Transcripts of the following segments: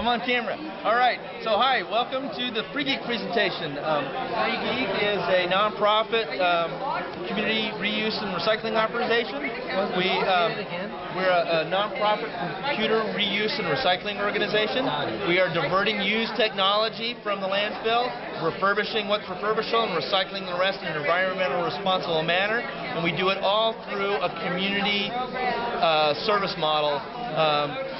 I'm on camera. All right. So hi, welcome to the FreeGeek presentation. FreeGeek is a nonprofit community reuse and recycling organization. We're a nonprofit computer reuse and recycling organization. We are diverting used technology from the landfill, refurbishing what's refurbishable, and recycling the rest in an environmentally responsible manner. And we do it all through a community service model.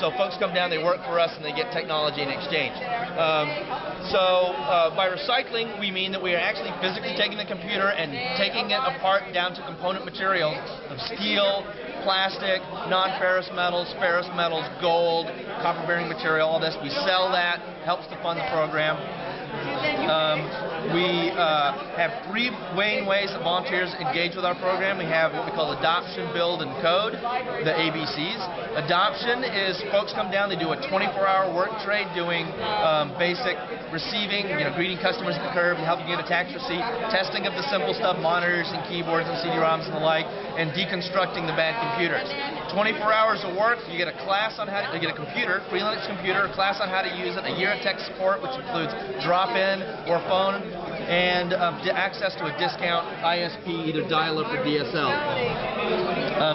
So folks come down, they work for us, and they get technology in exchange. By recycling, we mean that we are actually physically taking the computer and taking it apart down to component materials of steel, plastic, non-ferrous metals, ferrous metals, gold, copper-bearing material, all this. We sell that, helps to fund the program. We have three main ways that volunteers engage with our program. We have what we call adoption, build, and code, the ABCs. Adoption is folks come down, they do a 24-hour work trade doing basic receiving, greeting customers at the curb and helping get a tax receipt, testing of the simple stuff, monitors and keyboards and CD-ROMs and the like, and deconstructing the bad computers. 24 hours of work, you get a class on how to, you get a computer, free Linux computer, a class on how to use it, a year of tech support, which includes drop-in or phone, and access to a discount ISP, either dial-up or DSL.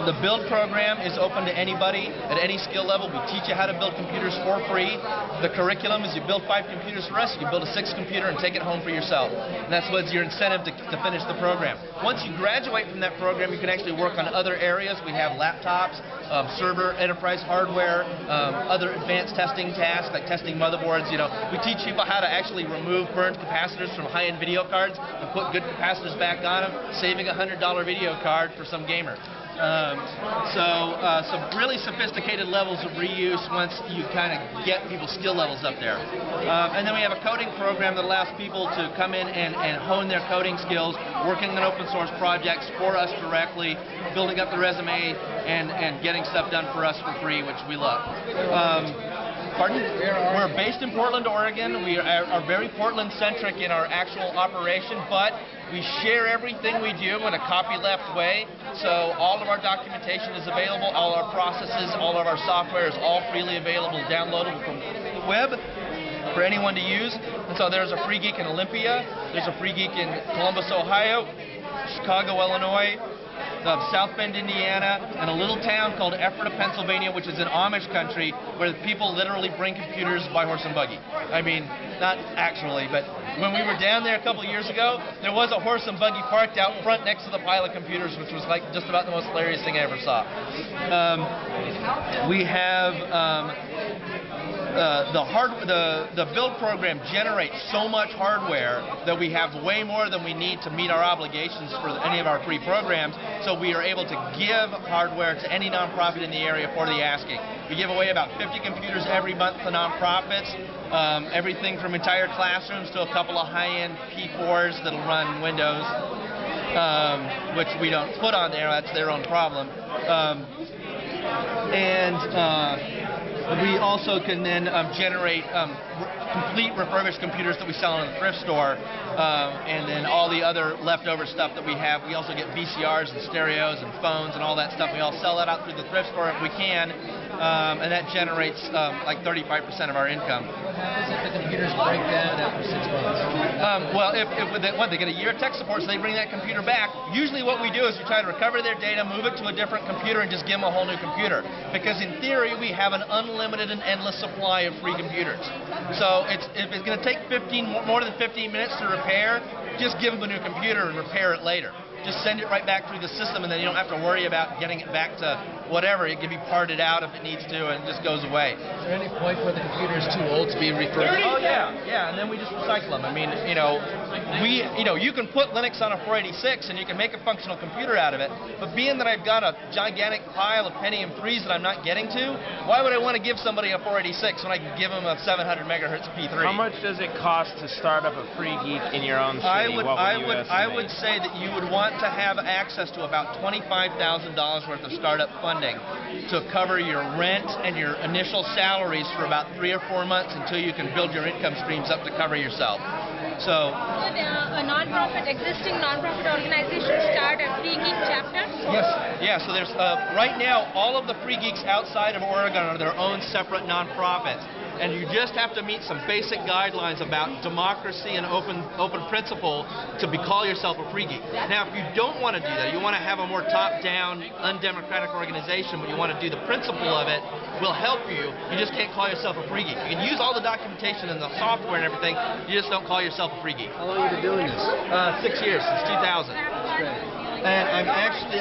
The build program is open to anybody at any skill level. We teach you how to build computers for free. The curriculum is you build 5 computers for us, you can build a 6th computer and take it home for yourself. And that's what's your incentive to finish the program. Once you graduate from that program, you can actually work on other areas. We have laptops, server, enterprise hardware, other advanced testing tasks like testing motherboards. We teach people how to actually remove burned capacitors from high-end video cards and put good capacitors back on them, saving a $100 video card for some gamer. Some really sophisticated levels of reuse once you kind of get people's skill levels up there. And then we have a coding program that allows people to come in and hone their coding skills, working on open source projects for us directly, building up the resume, and getting stuff done for us for free, which we love. Pardon? We're based in Portland, Oregon. We are very Portland-centric in our actual operation, but we share everything we do in a copyleft way. So all of our documentation is available, all our processes, all of our software is all freely available, downloadable from the web for anyone to use. And so there's a FreeGeek in Olympia, there's a FreeGeek in Columbus, Ohio, Chicago, Illinois, South Bend, Indiana, and a little town called Ephrata, Pennsylvania, which is in Amish country, where people literally bring computers by horse and buggy. I mean, not actually, but when we were down there a couple of years ago, there was a horse and buggy parked out front next to the pile of computers, which was like just about the most hilarious thing I ever saw. We have the build program generates so much hardware that we have way more than we need to meet our obligations for any of our free programs, so we are able to give hardware to any nonprofit in the area for the asking. We give away about 50 computers every month to nonprofits, everything from entire classrooms to a couple of high-end P4s that'll run Windows, which we don't put on there, that's their own problem. We also can then generate complete refurbished computers that we sell in the thrift store, and then all the other leftover stuff that we have. We also get VCRs and stereos and phones and all that stuff. We all sell that out through the thrift store if we can, and that generates like 35% of our income. What happens if the computers break down after 6 months? Well, if they get a year of tech support, so they bring that computer back. Usually what we do is we try to recover their data, move it to a different computer, and just give them a whole new computer. Because in theory, we have an unlimited and endless supply of free computers. So if it's going to take more than 15 minutes to repair, just give them a new computer and repair it later. Just send it right back through the system, and then you don't have to worry about getting it back to whatever. It can be parted out if it needs to, and it just goes away. Is there any point where the computer is too old to be refurbished? Oh yeah, and then we just recycle them. I mean, you can put Linux on a 486 and you can make a functional computer out of it, but being that I've got a gigantic pile of Pentium 3s that I'm not getting to, why would I want to give somebody a 486 when I can give them a 700 megahertz P3? How much does it cost to start up a FreeGeek in your own city? I would say that you would want to have access to about $25,000 worth of startup funding to cover your rent and your initial salaries for about 3 or 4 months until you can build your income streams up to cover yourself. So existing nonprofit organizations start a FreeGeek chapter? Yes. Yeah, so there's right now all of the FreeGeeks outside of Oregon are their own separate nonprofits. and you just have to meet some basic guidelines about democracy and open principle to call yourself a free geek. Now, if you don't want to do that, you want to have a more top-down, undemocratic organization, but you want to do the principle of it, we'll help you. You just can't call yourself a free geek. You can use all the documentation and the software and everything, you just don't call yourself a free geek. How long have you been doing this? 6 years, since 2000. That's great. And I'm actually